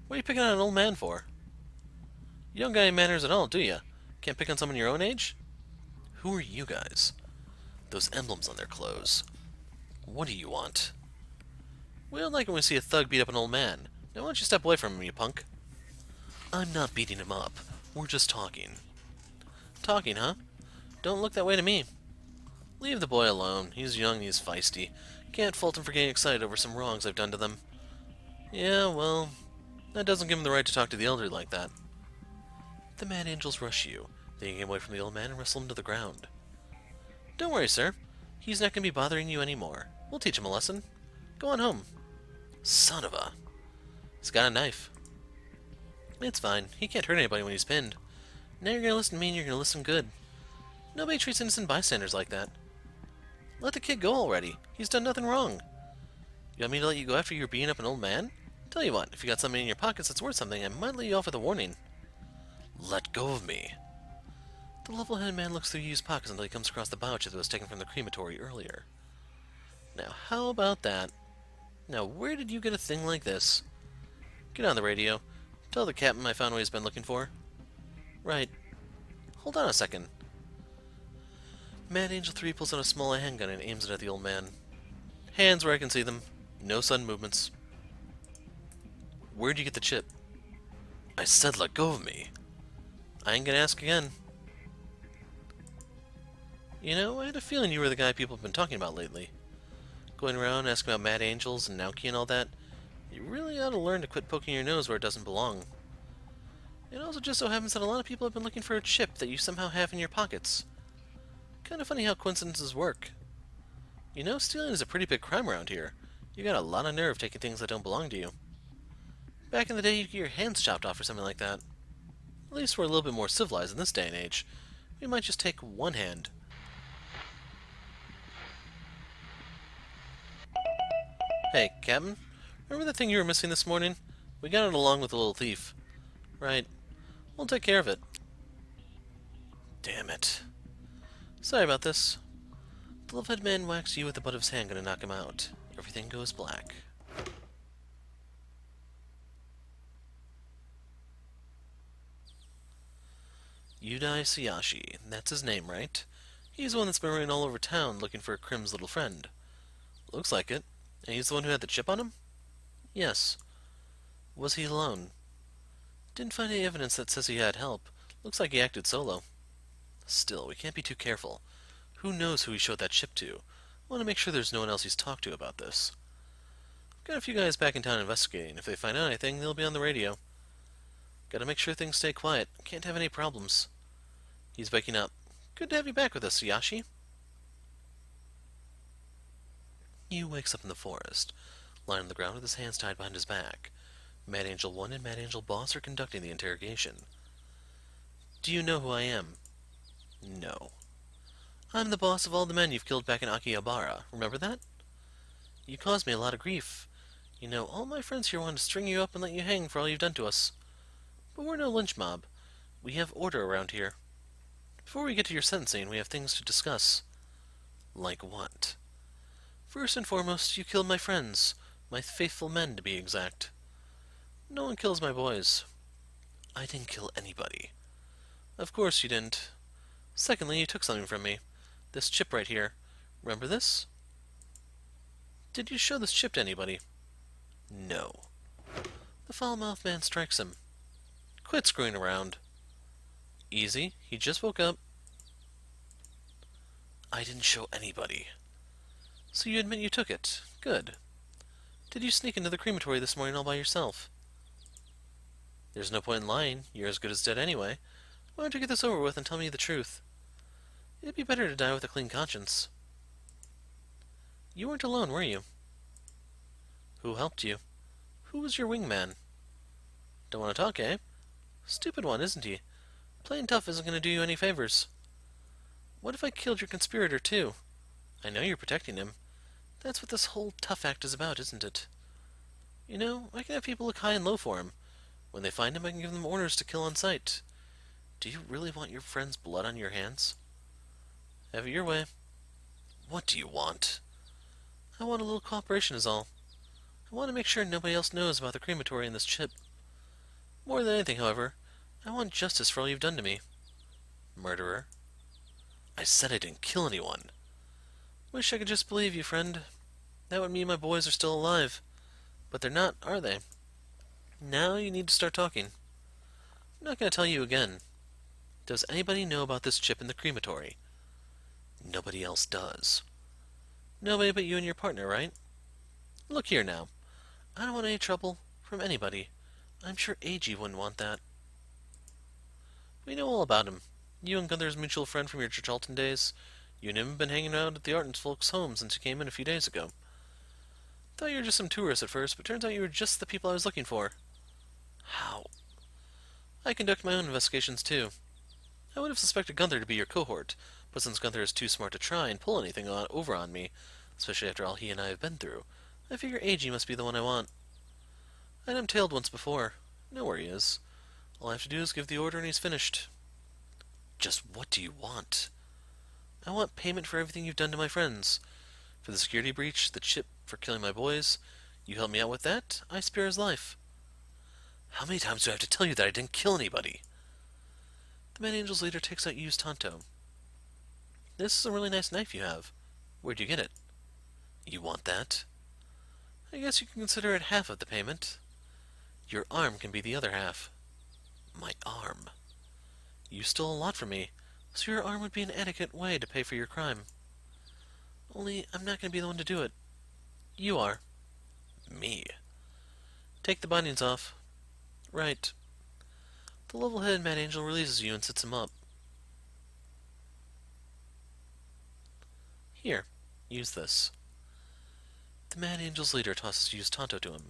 What are you picking on an old man for? You don't got any manners at all, do you? Can't pick on someone your own age? Who are you guys? Those emblems on their clothes. What do you want? We don't like when we see a thug beat up an old man. Now why don't you step away from him, you punk? I'm not beating him up. We're just talking. Talking, huh? Don't look that way to me. Leave the boy alone. He's young and he's feisty. Can't fault him for getting excited over some wrongs I've done to them. Yeah, well, that doesn't give him the right to talk to the elderly like that. The Mad Angels rush you. They get away from the old man and wrestle him to the ground. Don't worry, sir. He's not going to be bothering you anymore. We'll teach him a lesson. Go on home. Son of a... He's got a knife. It's fine. He can't hurt anybody when he's pinned. Now you're going to listen to me and you're going to listen good. Nobody treats innocent bystanders like that. Let the kid go already. He's done nothing wrong. You want me to let you go after you're beating up an old man? Tell you what, if you got something in your pockets that's worth something, I might let you off with a warning. Let go of me. The level-headed man looks through Yu's pockets until he comes across the pouch that was taken from the crematory earlier. Now, how about that? Now, where did you get a thing like this? Get on the radio. Tell the captain I found what he's been looking for. Right. Hold on a second. Mad Angel 3 pulls out a small handgun and aims it at the old man. Hands where I can see them. No sudden movements. Where'd you get the chip? I said let go of me. I ain't gonna ask again. You know, I had a feeling you were the guy people have been talking about lately. Going around asking about Mad Angels and Naoki and all that. You really ought to learn to quit poking your nose where it doesn't belong. It also just so happens that a lot of people have been looking for a chip that you somehow have in your pockets. Kind of funny how coincidences work. You know, stealing is a pretty big crime around here. You got a lot of nerve taking things that don't belong to you. Back in the day, you'd get your hands chopped off or something like that. At least we're a little bit more civilized in this day and age. We might just take one hand. Hey, Captain. Remember that thing you were missing this morning? We got it along with the little thief. Right. We'll take care of it. Damn it. Sorry about this. The love-head man whacks you with the butt of his handgun and knock him out. Everything goes black. Yudai Tsuyashi. That's his name, right? He's the one that's been running all over town looking for Krim's little friend. Looks like it. And he's the one who had the chip on him? Yes. Was he alone? Didn't find any evidence that says he had help. Looks like he acted solo. Still, we can't be too careful. Who knows who he showed that chip to? I want to make sure there's no one else he's talked to about this. I've got a few guys back in town investigating. If they find out anything, they'll be on the radio. Gotta make sure things stay quiet. Can't have any problems. He's waking up. Good to have you back with us, Tsuyashi. Yu wakes up in the forest, lying on the ground with his hands tied behind his back. Mad Angel 1 and Mad Angel Boss are conducting the interrogation. Do you know who I am? No. I'm the boss of all the men you've killed back in Akihabara. Remember that? You caused me a lot of grief. You know, all my friends here want to string you up and let you hang for all you've done to us. But we're no lynch mob. We have order around here. Before we get to your sentencing, we have things to discuss. Like what? First and foremost, you killed my friends. My faithful men, to be exact. No one kills my boys. I didn't kill anybody. Of course you didn't. Secondly, you took something from me. This chip right here. Remember this? Did you show this chip to anybody? No. The foul-mouthed man strikes him. Quit screwing around. Easy. He just woke up. I didn't show anybody. So you admit you took it. Good. Did you sneak into the crematory this morning all by yourself? There's no point in lying. You're as good as dead anyway. Why don't you get this over with and tell me the truth? It'd be better to die with a clean conscience. You weren't alone, were you? Who helped you? Who was your wingman? Don't want to talk, eh? Stupid one, isn't he? Playing tough isn't going to do you any favors. What if I killed your conspirator, too? I know you're protecting him. That's what this whole tough act is about, isn't it? You know, I can have people look high and low for him. When they find him, I can give them orders to kill on sight. Do you really want your friend's blood on your hands? Have it your way. What do you want? I want a little cooperation is all. I want to make sure nobody else knows about the crematory and this chip. More than anything, however, I want justice for all you've done to me. Murderer. I said I didn't kill anyone. Wish I could just believe you, friend. That would mean my boys are still alive. But they're not, are they? Now you need to start talking. I'm not going to tell you again. Does anybody know about this chip in the crematory? Nobody else does. Nobody but you and your partner, right? Look here now. I don't want any trouble from anybody. I'm sure Eiji wouldn't want that. We know all about him. You and Gunther's mutual friend from your Chichalton days. You and him have been hanging out at the Artens folks' home since you came in a few days ago. Thought you were just some tourists at first, but turns out you were just the people I was looking for. How? I conduct my own investigations, too. I would have suspected Gunther to be your cohort, But since Gunther is too smart to try and pull anything over on me, especially after all he and I have been through, I figure AG must be the one I want. I'd him tailed once before. Know where he is. All I have to do is give the order and he's finished. Just what do you want? I want payment for everything you've done to my friends. For the security breach, the chip for killing my boys. You help me out with that, I spare his life. How many times do I have to tell you that I didn't kill anybody? The Man Angel's leader takes out used Tonto. This is a really nice knife you have. Where'd you get it? You want that? I guess you can consider it half of the payment. Your arm can be the other half. My arm? You stole a lot from me, so your arm would be an adequate way to pay for your crime. Only, I'm not going to be the one to do it. You are. Me. Take the bindings off. Right. The level-headed Mad Angel releases you and sits him up. Here, use this. The Mad Angel's leader tosses used Tonto to him.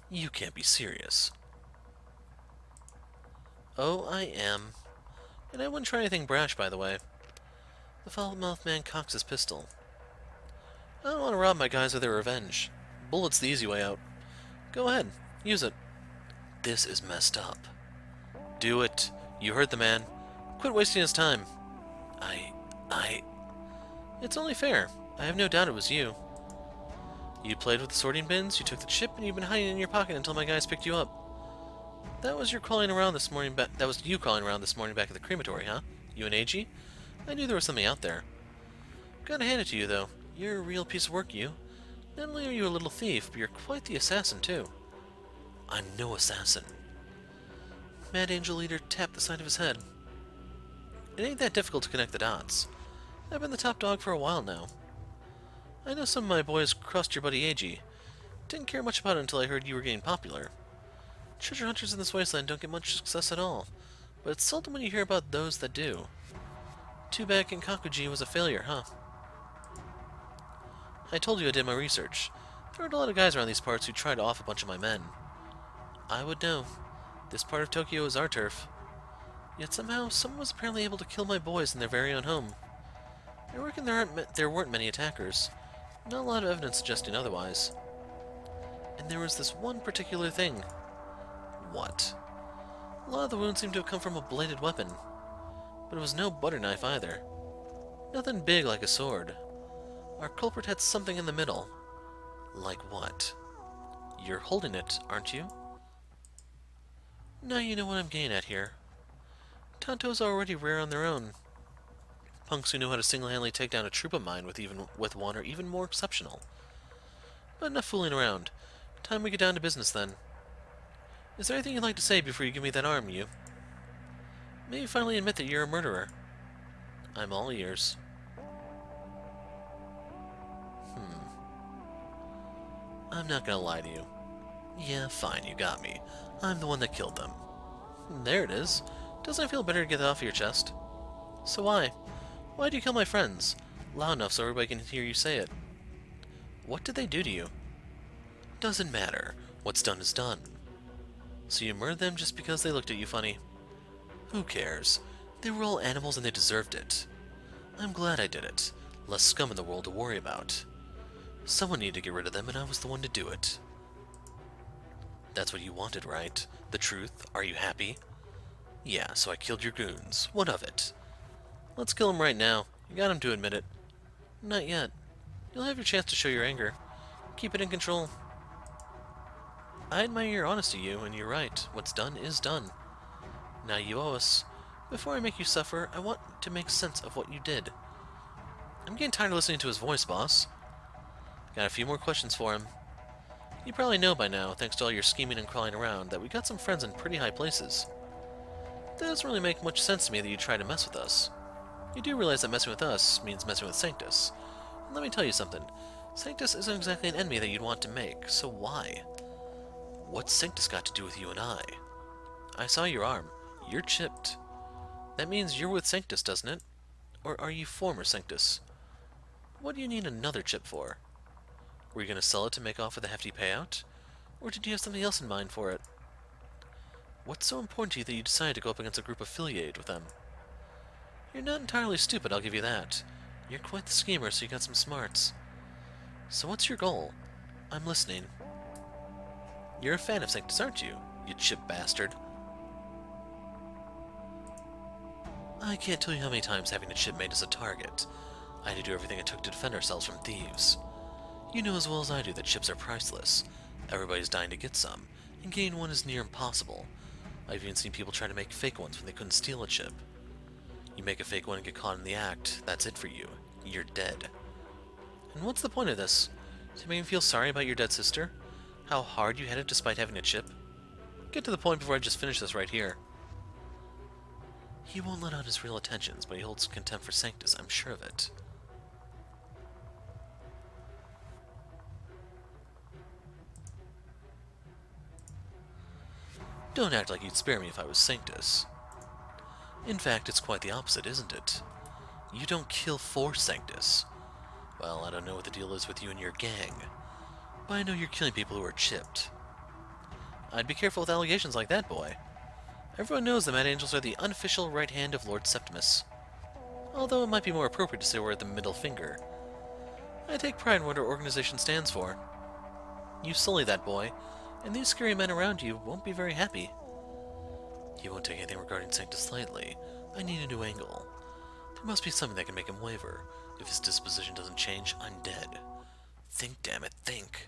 You can't be serious. Oh, I am. And I wouldn't try anything brash, by the way. The foul-mouthed man cocks his pistol. I don't want to rob my guys of their revenge. Bullet's the easy way out. Go ahead, use it. This is messed up. Do it. You heard the man. Quit wasting his time. It's only fair. I have no doubt it was you. You played with the sorting bins, you took the chip, and you've been hiding it in your pocket until my guys picked you up. That was you crawling around this morning back at the crematory, huh? You and AG? I knew there was something out there. Gotta hand it to you, though. You're a real piece of work, you. Not only are you a little thief, but you're quite the assassin, too. I'm no assassin. Mad Angel Leader tapped the side of his head. It ain't that difficult to connect the dots. I've been the top dog for a while now. I know some of my boys crossed your buddy AG. Didn't care much about it until I heard you were getting popular. Treasure hunters in this wasteland don't get much success at all, but it's seldom when you hear about those that do. Too bad Kinkakuji was a failure, huh? I told you I did my research. There aren't a lot of guys around these parts who try to off a bunch of my men. I would know. This part of Tokyo is our turf. Yet somehow, someone was apparently able to kill my boys in their very own home. I reckon there weren't many attackers. Not a lot of evidence suggesting otherwise. And there was this one particular thing. What? A lot of the wounds seemed to have come from a bladed weapon. But it was no butter knife either. Nothing big like a sword. Our culprit had something in the middle. Like what? You're holding it, aren't you? Now you know what I'm getting at here. Tontos are already rare on their own. Punks who know how to single-handedly take down a troop of mine with one are even more exceptional. But enough fooling around. Time we get down to business, then. Is there anything you'd like to say before you give me that arm, you? Maybe finally admit that you're a murderer. I'm all ears. I'm not gonna lie to you. Yeah, fine, you got me. I'm the one that killed them. There it is. Doesn't it feel better to get that off your chest? So why? Why do you kill my friends? Loud enough so everybody can hear you say it. What did they do to you? Doesn't matter. What's done is done. So you murdered them just because they looked at you funny? Who cares? They were all animals and they deserved it. I'm glad I did it. Less scum in the world to worry about. Someone needed to get rid of them, and I was the one to do it. That's what you wanted, right? The truth? Are you happy? Yeah, so I killed your goons. What of it? Let's kill him right now. You got him to admit it. Not yet. You'll have your chance to show your anger. Keep it in control. I admire your honesty, you, and you're right. What's done is done. Now you owe us. Before I make you suffer, I want to make sense of what you did. I'm getting tired of listening to his voice, boss. Got a few more questions for him. You probably know by now, thanks to all your scheming and crawling around, that we got some friends in pretty high places. That doesn't really make much sense to me that you try to mess with us. You do realize that messing with us means messing with Sanctus. And let me tell you something. Sanctus isn't exactly an enemy that you'd want to make, so why? What's Sanctus got to do with you and I? I saw your arm. You're chipped. That means you're with Sanctus, doesn't it? Or are you former Sanctus? What do you need another chip for? Were you going to sell it to make off with a hefty payout? Or did you have something else in mind for it? What's so important to you that you decided to go up against a group affiliated with them? You're not entirely stupid, I'll give you that. You're quite the schemer, so you got some smarts. So what's your goal? I'm listening. You're a fan of Sanctus, aren't you? You chip bastard. I can't tell you how many times having a chip made us a target. I had to do everything it took to defend ourselves from thieves. You know as well as I do that chips are priceless. Everybody's dying to get some, and getting one is near impossible. I've even seen people try to make fake ones when they couldn't steal a chip. You make a fake one and get caught in the act, that's it for you. You're dead. And what's the point of this? To make me feel sorry about your dead sister? How hard you had it despite having a chip? Get to the point before I just finish this right here. He won't let out his real intentions, but he holds contempt for Sanctus, I'm sure of it. Don't act like you'd spare me if I was Sanctus. In fact, it's quite the opposite, isn't it? You don't kill for Sanctus. Well, I don't know what the deal is with you and your gang, but I know you're killing people who are chipped. I'd be careful with allegations like that, boy. Everyone knows the Mad Angels are the unofficial right hand of Lord Septimus. Although it might be more appropriate to say we're the middle finger. I take pride in what our organization stands for. You sully that boy, and these scary men around you won't be very happy. He won't take anything regarding Sanctus lightly. I need a new angle. There must be something that can make him waver. If his disposition doesn't change, I'm dead. Think, damn it, think.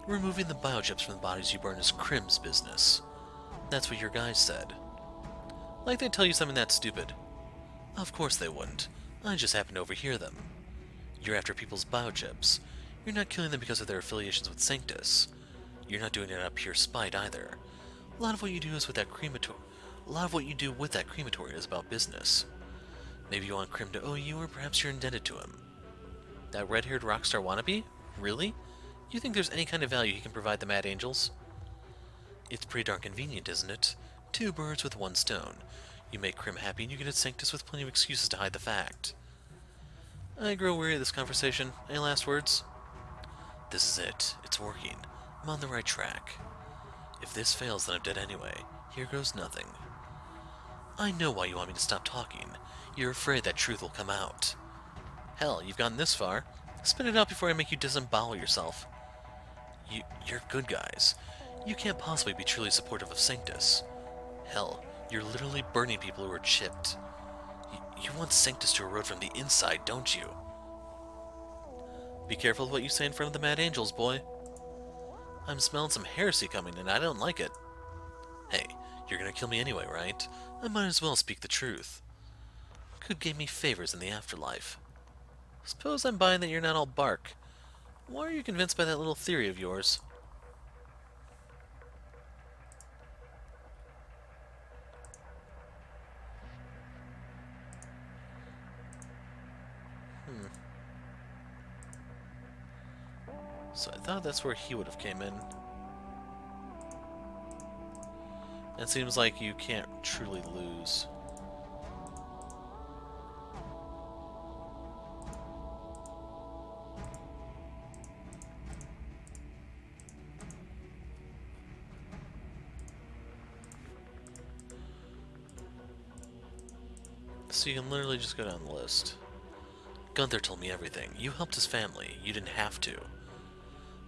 Removing the biochips from the bodies you burn is Crim's business. That's what your guys said. Like they'd tell you something that stupid. Of course they wouldn't. I just happened to overhear them. You're after people's biochips. You're not killing them because of their affiliations with Sanctus. You're not doing it out of pure spite either. A lot of what you do with that crematory is about business. Maybe you want Crim to owe you, or perhaps you're indebted to him. That red-haired rockstar wannabe? Really? You think there's any kind of value he can provide the Mad Angels? It's pretty darn convenient, isn't it? 2 birds with 1 stone. You make Crim happy and you get a Sanctus with plenty of excuses to hide the fact. I grow weary of this conversation. Any last words? This is it. It's working. I'm on the right track. If this fails, then I'm dead anyway. Here goes nothing. I know why you want me to stop talking. You're afraid that truth will come out. Hell, you've gotten this far. Spit it out before I make you disembowel yourself. You're good guys. You can't possibly be truly supportive of Sanctus. Hell, you're literally burning people who are chipped. You want Sanctus to erode from the inside, don't you? Be careful of what you say in front of the Mad Angels, boy. I'm smelling some heresy coming, and I don't like it. Hey, you're gonna kill me anyway, right? I might as well speak the truth. Could give me favors in the afterlife. Suppose I'm buying that you're not all bark. Why are you convinced by that little theory of yours? So I thought that's where he would have came in. It seems like you can't truly lose. So you can literally just go down the list. Gunther told me everything. You helped his family. You didn't have to.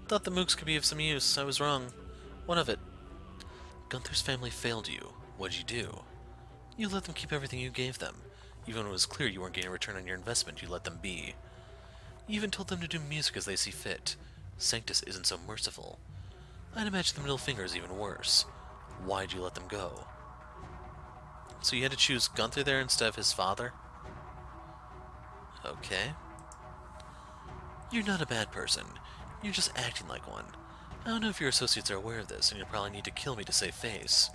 Thought the mooks could be of some use. I was wrong. One of it. Gunther's family failed you. What'd you do? You let them keep everything you gave them. Even when it was clear you weren't getting a return on your investment, you let them be. You even told them to do music as they see fit. Sanctus isn't so merciful. I'd imagine the middle finger is even worse. Why'd you let them go? So you had to choose Gunther there instead of his father? Okay. You're not a bad person. You're just acting like one. I don't know if your associates are aware of this, and you'll probably need to kill me to save face.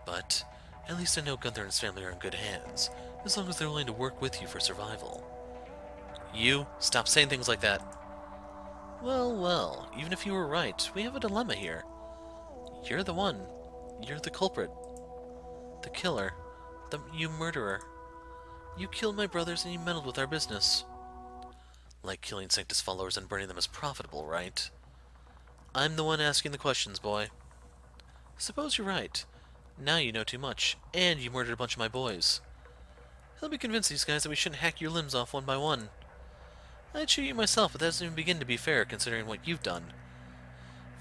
But At least I know Gunther and his family are in good hands, as long as they're willing to work with you for survival. You? Stop saying things like that. Well, well, even if you were right, we have a dilemma here. You're the one. You're the culprit. The killer. You murderer. You killed my brothers and you meddled with our business. Like killing Sanctus followers and burning them as profitable, right? I'm the one asking the questions, boy. Suppose you're right. Now you know too much, and you murdered a bunch of my boys. Help me convince these guys that we shouldn't hack your limbs off one by one. I'd shoot you myself, but that doesn't even begin to be fair, considering what you've done.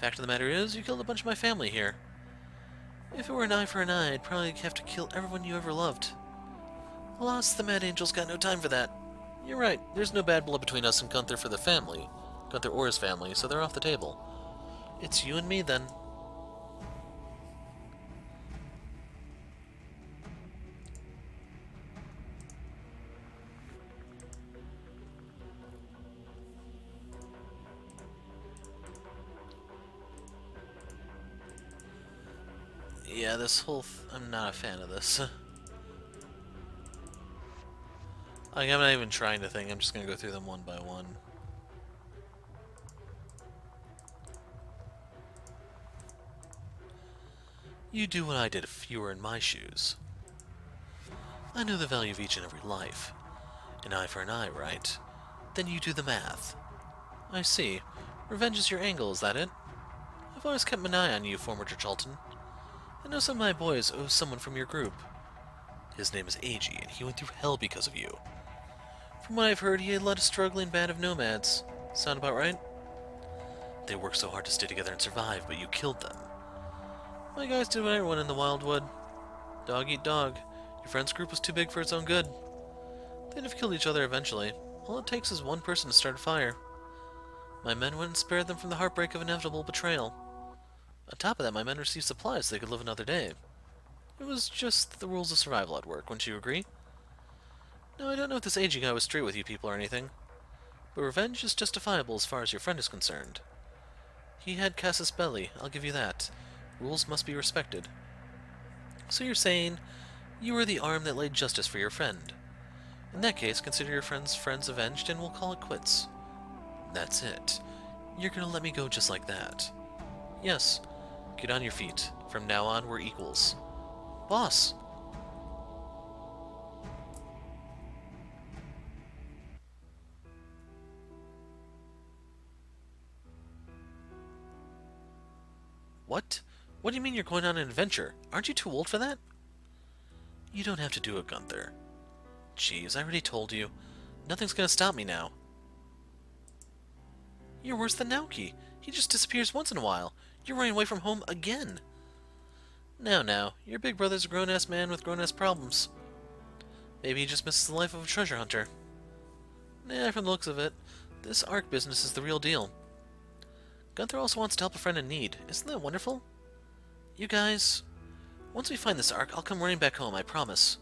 Fact of the matter is, you killed a bunch of my family here. If it were an eye for an eye, I'd probably have to kill everyone you ever loved. Alas, the Mad Angel's got no time for that. You're right, there's no bad blood between us and Gunther for the family. Gunther or his family, so they're off the table. It's you and me, then. Yeah, this whole... I'm not a fan of this. I'm not even trying to think, I'm just gonna go through them one by one. You do what I did if you were in my shoes. I know the value of each and every life. An eye for an eye, right? Then you do the math. I see. Revenge is your angle, is that it? I've always kept an eye on you, former Charlton. I know some of my boys owe someone from your group. His name is Ag, and he went through hell because of you. From what I've heard, he had led a struggling band of nomads. Sound about right? They worked so hard to stay together and survive, but you killed them. My guys did what everyone in the Wildwood. Dog eat dog. Your friend's group was too big for its own good. They'd have killed each other eventually. All it takes is one person to start a fire. My men wouldn't spare them from the heartbreak of inevitable betrayal. On top of that, my men received supplies so they could live another day. It was just the rules of survival at work, wouldn't you agree? No, I don't know if this aging guy was straight with you people or anything, but revenge is justifiable as far as your friend is concerned. He had casus belli, I'll give you that. Rules must be respected. So you're saying you were the arm that laid justice for your friend. In that case, consider your friend's friends avenged and we'll call it quits. That's it. You're gonna let me go just like that. Yes. Get on your feet. From now on, we're equals. Boss! What? What do you mean you're going on an adventure? Aren't you too old for that? You don't have to do it, Gunther. Jeez, I already told you. Nothing's gonna stop me now. You're worse than Naoki. He just disappears once in a while. You're running away from home again. Now, your big brother's a grown-ass man with grown-ass problems. Maybe he just misses the life of a treasure hunter. Nah, from the looks of it, this Ark business is the real deal. Gunther also wants to help a friend in need. Isn't that wonderful? You guys, once we find this Ark, I'll come running back home, I promise.